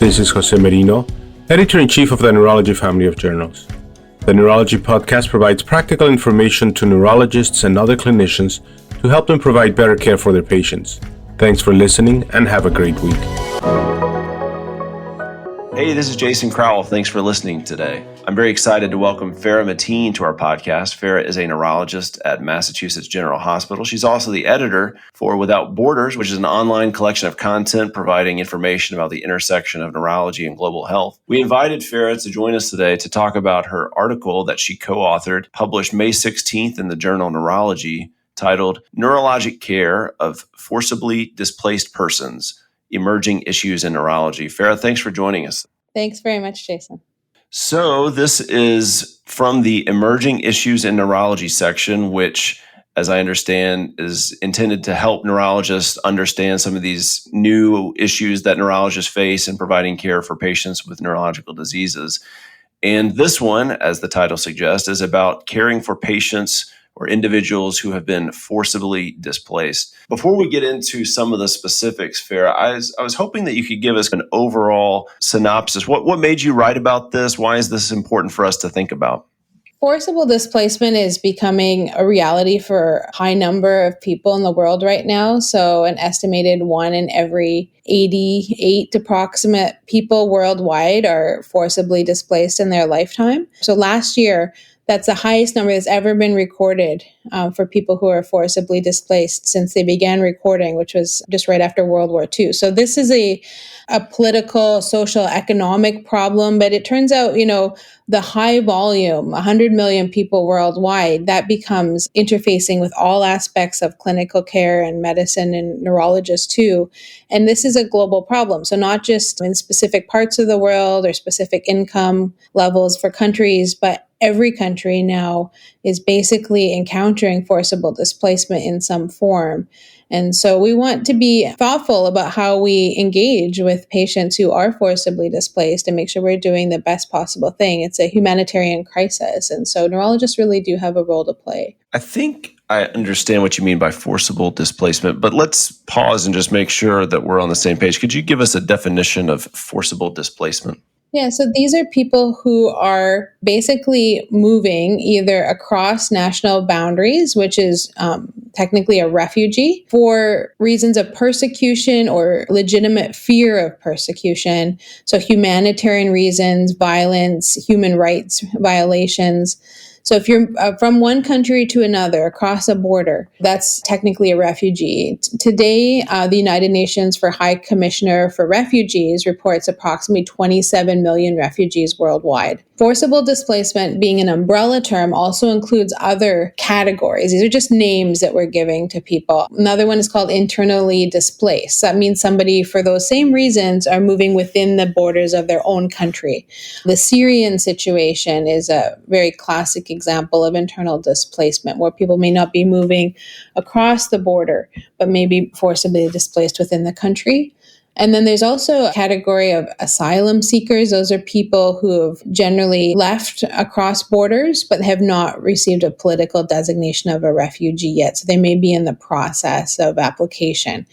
This is Jose Merino, Editor-in-Chief of the Neurology family of journals. The Neurology podcast provides practical information to neurologists and other clinicians to help them provide better care for their patients. Thanks for listening and have a great week. Hey, this is Jason Crowell. Thanks for listening today. I'm very excited to welcome Farrah Mateen to our podcast. Farrah is a neurologist at Massachusetts General Hospital. She's also the editor for Without Borders, which is an online collection of content providing information about the intersection of neurology and global health. We invited Farrah to join us today to talk about her article that she co-authored, published May 16th in the journal Neurology, titled Neurologic Care of Forcibly Displaced Persons, Emerging Issues in Neurology. Farrah, thanks for joining us. Thanks very much, Jason. So this is from the Emerging Issues in Neurology section, which, as I understand, is intended to help neurologists understand some of these new issues that neurologists face in providing care for patients with neurological diseases. And this one, as the title suggests, is about caring for patients or individuals who have been forcibly displaced. Before we get into some of the specifics, Farrah, I was hoping that you could give us an overall synopsis. What made you write about this? Why is this important for us to think about? Forcible displacement is becoming a reality for a high number of people in the world right now. So an estimated 1 in every 88 approximate people worldwide are forcibly displaced in their lifetime. So last year, that's the highest number that's ever been recorded for people who are forcibly displaced since they began recording, which was just right after World War II. So this is a political, social, economic problem. But it turns out, the high volume, 100 million people worldwide, that becomes interfacing with all aspects of clinical care and medicine and neurologists too. And this is a global problem. So not just in specific parts of the world or specific income levels for countries, but every country now is basically encountering forcible displacement in some form. And so we want to be thoughtful about how we engage with patients who are forcibly displaced and make sure we're doing the best possible thing. It's a humanitarian crisis. And so neurologists really do have a role to play. I think I understand what you mean by forcible displacement, but let's pause and just make sure that we're on the same page. Could you give us a definition of forcible displacement? Yeah, so these are people who are basically moving either across national boundaries, which is technically a refugee, for reasons of persecution or legitimate fear of persecution. So humanitarian reasons, violence, human rights violations. So if you're from one country to another across a border, that's technically a refugee. Today, the United Nations for High Commissioner for Refugees reports approximately 27 million refugees worldwide. Forcible displacement, being an umbrella term, also includes other categories. These are just names that we're giving to people. Another one is called internally displaced. That means somebody, for those same reasons, are moving within the borders of their own country. The Syrian situation is a very classic example of internal displacement, where people may not be moving across the border, but may be forcibly displaced within the country. And then there's also a category of asylum seekers. Those are people who have generally left across borders, but have not received a political designation of a refugee yet. So they may be in the process of application.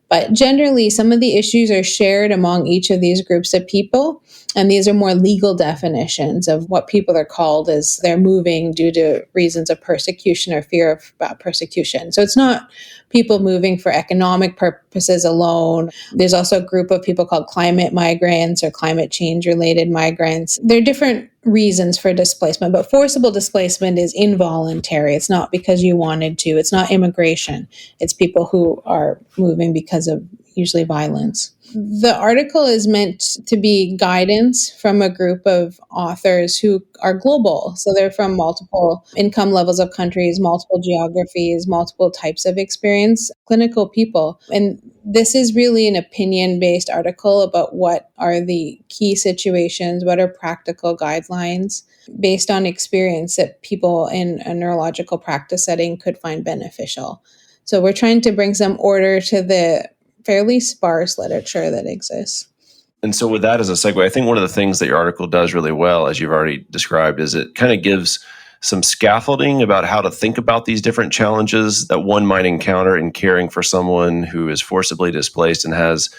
But generally, some of the issues are shared among each of these groups of people. And these are more legal definitions of what people are called as they're moving due to reasons of persecution or fear of persecution. So it's not people moving for economic purposes alone. There's also a group of people called climate migrants or climate change related migrants. There are different reasons for displacement, but forcible displacement is involuntary. It's not because you wanted to. It's not immigration. It's people who are moving because of usually violence. The article is meant to be guidance from a group of authors who are global. So they're from multiple income levels of countries, multiple geographies, multiple types of experience, clinical people. And this is really an opinion-based article about what are the key situations, what are practical guidelines based on experience that people in a neurological practice setting could find beneficial. So we're trying to bring some order to the fairly sparse literature that exists. And so with that as a segue, I think one of the things that your article does really well, as you've already described, is it kind of gives some scaffolding about how to think about these different challenges that one might encounter in caring for someone who is forcibly displaced and has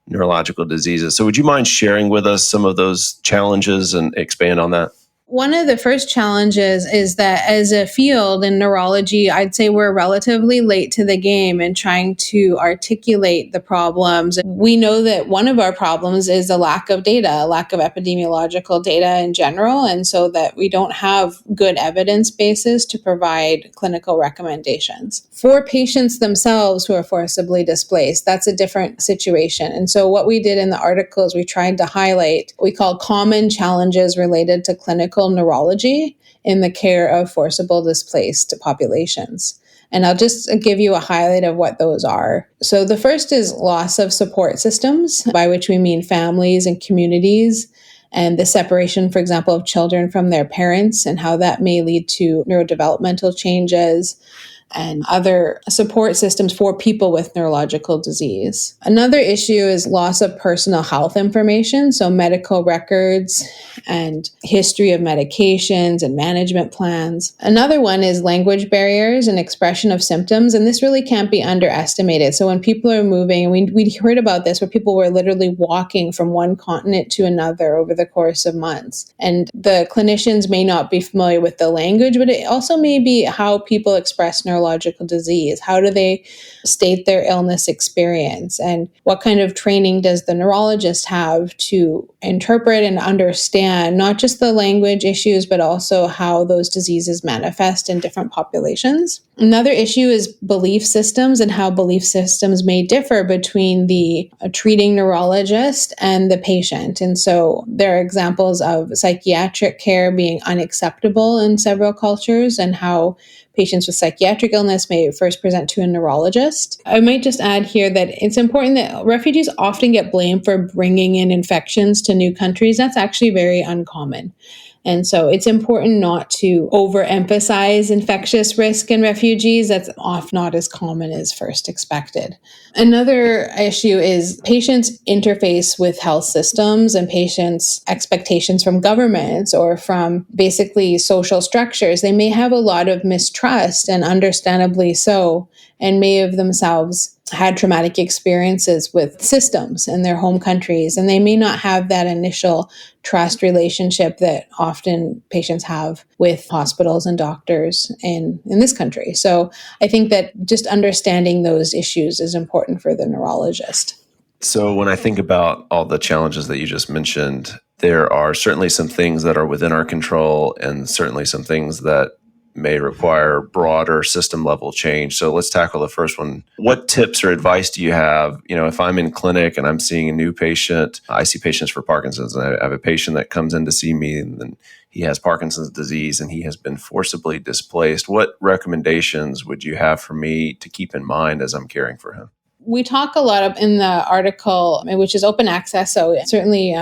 neurological diseases. So would you mind sharing with us some of those challenges and expand on that? One of the first challenges is that as a field in neurology, I'd say we're relatively late to the game in trying to articulate the problems. We know that one of our problems is a lack of data, a lack of epidemiological data in general, and so that we don't have good evidence bases to provide clinical recommendations. For patients themselves who are forcibly displaced, that's a different situation. And so what we did in the article is we tried to highlight what we call common challenges related to clinical neurology in the care of forcible displaced populations. And I'll just give you a highlight of what those are. So the first is loss of support systems, by which we mean families and communities, and the separation, for example, of children from their parents and how that may lead to neurodevelopmental changes and other support systems for people with neurological disease. Another issue is loss of personal health information, so medical records and history of medications and management plans. Another one is language barriers and expression of symptoms, and this really can't be underestimated. So when people are moving, we heard about this where people were literally walking from one continent to another over the course of months. And the clinicians may not be familiar with the language, but it also may be how people express neurological disease. How do they state their illness experience? And what kind of training does the neurologist have to interpret and understand not just the language issues, but also how those diseases manifest in different populations? Another issue is belief systems and how belief systems may differ between the treating neurologist and the patient. And so there are examples of psychiatric care being unacceptable in several cultures and how patients with psychiatric illness may first present to a neurologist. I might just add here that it's important that refugees often get blamed for bringing in infections to new countries. That's actually very uncommon. And so it's important not to overemphasize infectious risk in refugees. That's often not as common as first expected. Another issue is patients' interface with health systems and patients' expectations from governments or from basically social structures. They may have a lot of mistrust, and understandably so, and may have themselves had traumatic experiences with systems in their home countries, and they may not have that initial trust relationship that often patients have with hospitals and doctors in this country. So I think that just understanding those issues is important for the neurologist. So when I think about all the challenges that you just mentioned, there are certainly some things that are within our control and certainly some things that may require broader system level change. So let's tackle the first one. What tips or advice do you have? If I'm in clinic and I'm seeing a new patient, I see patients for Parkinson's, and I have a patient that comes in to see me and then he has Parkinson's disease and he has been forcibly displaced. What recommendations would you have for me to keep in mind as I'm caring for him? We talk a lot in the article, which is open access, so certainly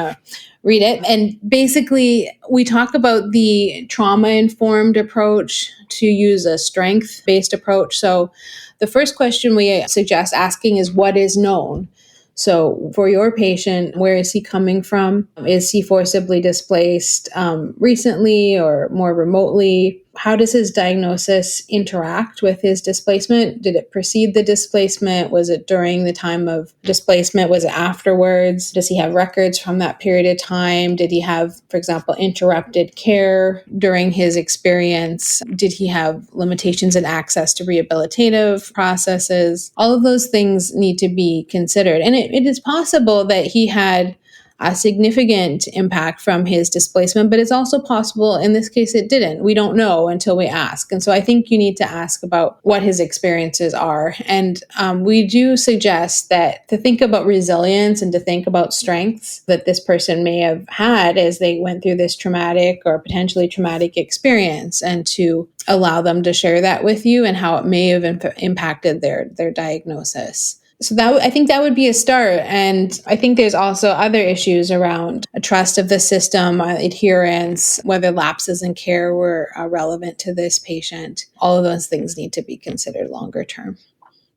read it. And basically, we talk about the trauma-informed approach to use a strength-based approach. So the first question we suggest asking is, what is known? So for your patient, where is he coming from? Is he forcibly displaced recently or more remotely? How does his diagnosis interact with his displacement? Did it precede the displacement? Was it during the time of displacement? Was it afterwards? Does he have records from that period of time? Did he have, for example, interrupted care during his experience? Did he have limitations in access to rehabilitative processes? All of those things need to be considered. And it is possible that he had a significant impact from his displacement, but it's also possible in this case it didn't. We don't know until we ask. And so I think you need to ask about what his experiences are. And we do suggest that to think about resilience and to think about strengths that this person may have had as they went through this traumatic or potentially traumatic experience, and to allow them to share that with you and how it may have impacted their diagnosis. So I think that would be a start. And I think there's also other issues around trust of the system, adherence, whether lapses in care were relevant to this patient. All of those things need to be considered longer term.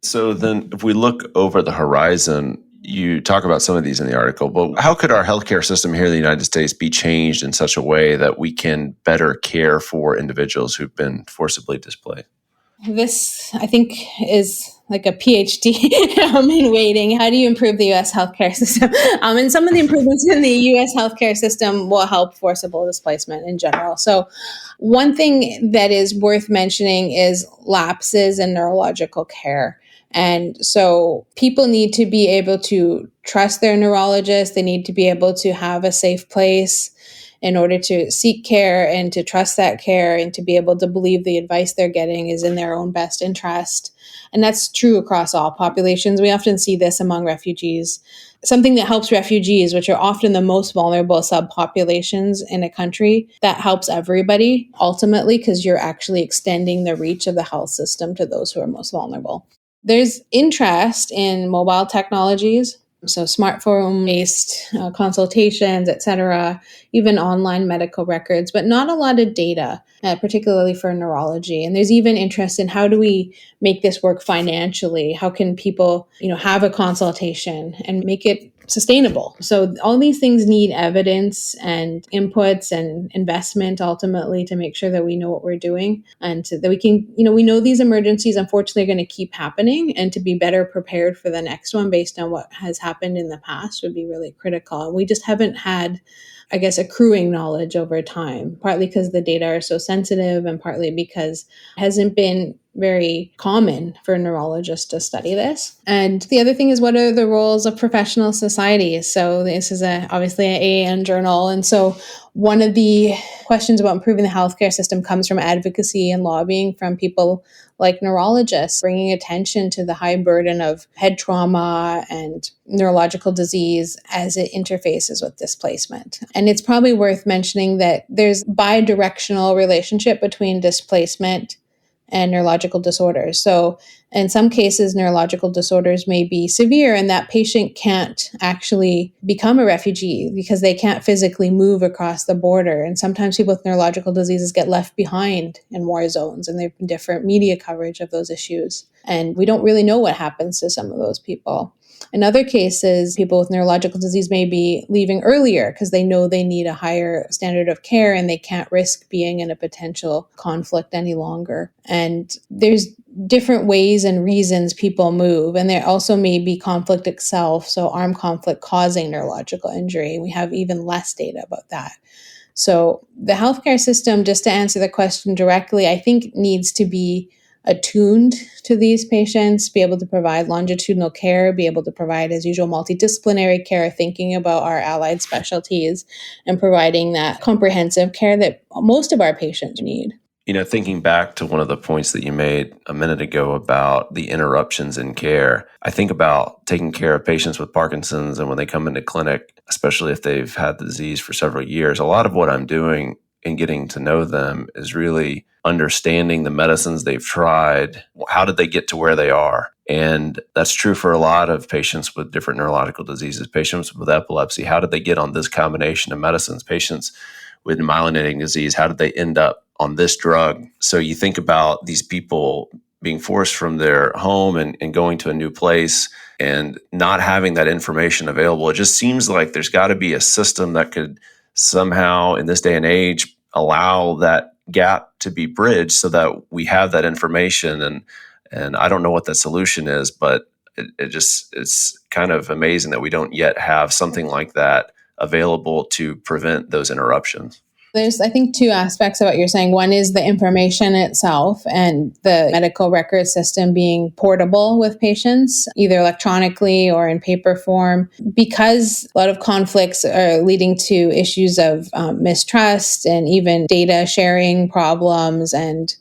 So then if we look over the horizon, you talk about some of these in the article, but how could our healthcare system here in the United States be changed in such a way that we can better care for individuals who've been forcibly displaced? This, I think, is like a PhD in waiting. How do you improve the U.S. healthcare system? And some of the improvements in the U.S. healthcare system will help forcible displacement in general. So one thing that is worth mentioning is lapses in neurological care. And so people need to be able to trust their neurologist. They need to be able to have a safe place in order to seek care and to trust that care and to be able to believe the advice they're getting is in their own best interest. And that's true across all populations. We often see this among refugees. Something that helps refugees, which are often the most vulnerable subpopulations in a country, that helps everybody ultimately because you're actually extending the reach of the health system to those who are most vulnerable. There's interest in mobile technologies, so smartphone-based consultations, et cetera, even online medical records, but not a lot of data, particularly for neurology. And there's even interest in how do we make this work financially? How can people, have a consultation and make it sustainable? So all these things need evidence and inputs and investment ultimately to make sure that we know what we're doing and that we can, we know these emergencies unfortunately are going to keep happening, and to be better prepared for the next one based on what has happened in the past would be really critical. And we just haven't had, I guess, accruing knowledge over time, partly because the data are so sensitive and partly because it hasn't been very common for neurologists to study this. And the other thing is, what are the roles of professional societies? So this is obviously an AAN journal. And so one of the questions about improving the healthcare system comes from advocacy and lobbying from people like neurologists, bringing attention to the high burden of head trauma and neurological disease as it interfaces with displacement. And it's probably worth mentioning that there's bidirectional relationship between displacement and neurological disorders. So in some cases, neurological disorders may be severe and that patient can't actually become a refugee because they can't physically move across the border. And sometimes people with neurological diseases get left behind in war zones, and there have been different media coverage of those issues. And we don't really know what happens to some of those people. In other cases, people with neurological disease may be leaving earlier because they know they need a higher standard of care and they can't risk being in a potential conflict any longer. And there's different ways and reasons people move. And there also may be conflict itself, so armed conflict causing neurological injury. We have even less data about that. So the healthcare system, just to answer the question directly, I think needs to be attuned to these patients, be able to provide longitudinal care, be able to provide, as usual, multidisciplinary care, thinking about our allied specialties and providing that comprehensive care that most of our patients need. Thinking back to one of the points that you made a minute ago about the interruptions in care, I think about taking care of patients with Parkinson's, and when they come into clinic, especially if they've had the disease for several years, a lot of what I'm doing in getting to know them is really understanding the medicines they've tried. How did they get to where they are? And that's true for a lot of patients with different neurological diseases. Patients with epilepsy, how did they get on this combination of medicines? Patients with myelinating disease, how did they end up on this drug? So you think about these people being forced from their home and going to a new place and not having that information available. It just seems like there's got to be a system that could somehow, in this day and age, allow that gap to be bridged so that we have that information. And I don't know what that solution is, but it's kind of amazing that we don't yet have something like that available to prevent those interruptions. There's, I think, two aspects of what you're saying. One is the information itself and the medical record system being portable with patients, either electronically or in paper form, because a lot of conflicts are leading to issues of mistrust and even data sharing problems and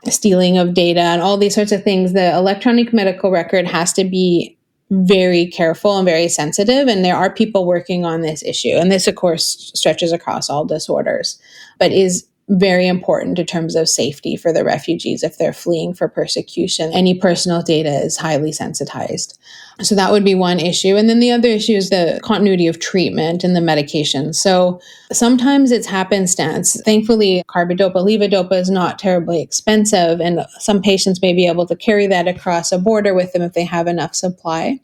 stealing of data and all these sorts of things. The electronic medical record has to be very careful and very sensitive. And there are people working on this issue. And this, of course, stretches across all disorders, but is very important in terms of safety for the refugees if they're fleeing for persecution. Any personal data is highly sensitized. So that would be one issue. And then the other issue is the continuity of treatment and the medication. So sometimes it's happenstance. Thankfully, carbidopa, levodopa is not terribly expensive, and some patients may be able to carry that across a border with them if they have enough supply.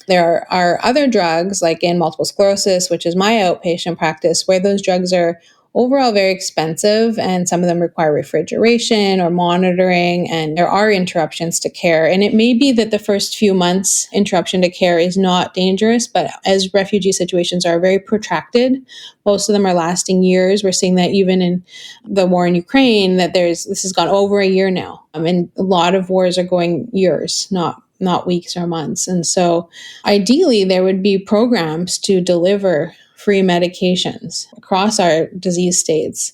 There are other drugs, like in multiple sclerosis, which is my outpatient practice, where those drugs are overall very expensive, and some of them require refrigeration or monitoring, and there are interruptions to care. And it may be that the first few months interruption to care is not dangerous, but as refugee situations are very protracted, most of them are lasting years. We're seeing that even in the war in Ukraine, that this has gone over a year now. And a lot of wars are going years, not weeks or months. And so ideally, there would be programs to deliver free medications across our disease states,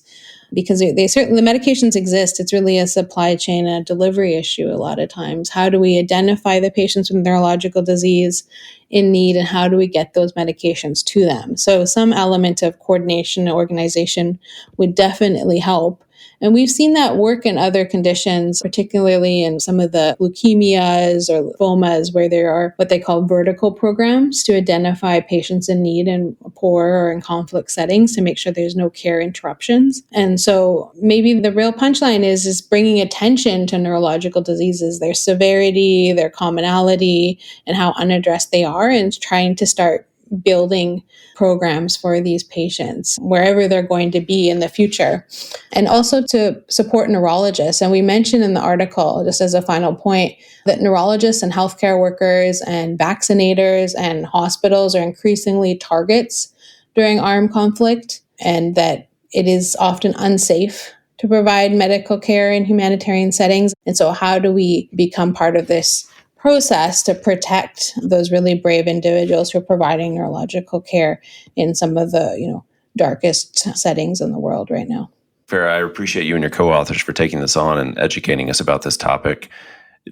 because they certainly, the medications exist. It's really a supply chain and a delivery issue a lot of times. How do we identify the patients with neurological disease in need, and how do we get those medications to them? So some element of coordination and organization would definitely help. And we've seen that work in other conditions, particularly in some of the leukemias or lymphomas, where there are what they call vertical programs to identify patients in need in poor or in conflict settings to make sure there's no care interruptions. And so maybe the real punchline is bringing attention to neurological diseases, their severity, their commonality, and how unaddressed they are, and trying to start building programs for these patients wherever they're going to be in the future, and also to support neurologists. And we mentioned in the article, just as a final point, that neurologists and healthcare workers and vaccinators and hospitals are increasingly targets during armed conflict, and that it is often unsafe to provide medical care in humanitarian settings. And so how do we become part of this process to protect those really brave individuals who are providing neurological care in some of the, darkest settings in the world right now? Farrah, I appreciate you and your co-authors for taking this on and educating us about this topic.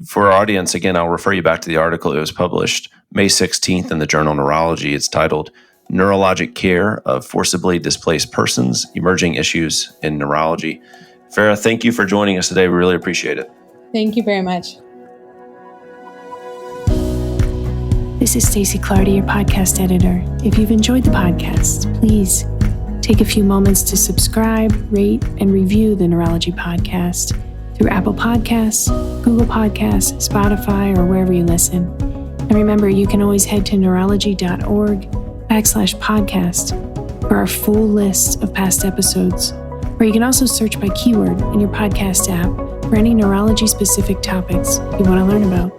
For our audience, again, I'll refer you back to the article. It was published May 16th in the journal Neurology. It's titled Neurologic Care of Forcibly Displaced Persons, Emerging Issues in Neurology. Farrah, thank you for joining us today. We really appreciate it. Thank you very much. This is Stacey Clardy, your podcast editor. If you've enjoyed the podcast, please take a few moments to subscribe, rate, and review the Neurology podcast through Apple Podcasts, Google Podcasts, Spotify, or wherever you listen. And remember, you can always head to neurology.org/podcast for our full list of past episodes. Or you can also search by keyword in your podcast app for any neurology-specific topics you want to learn about.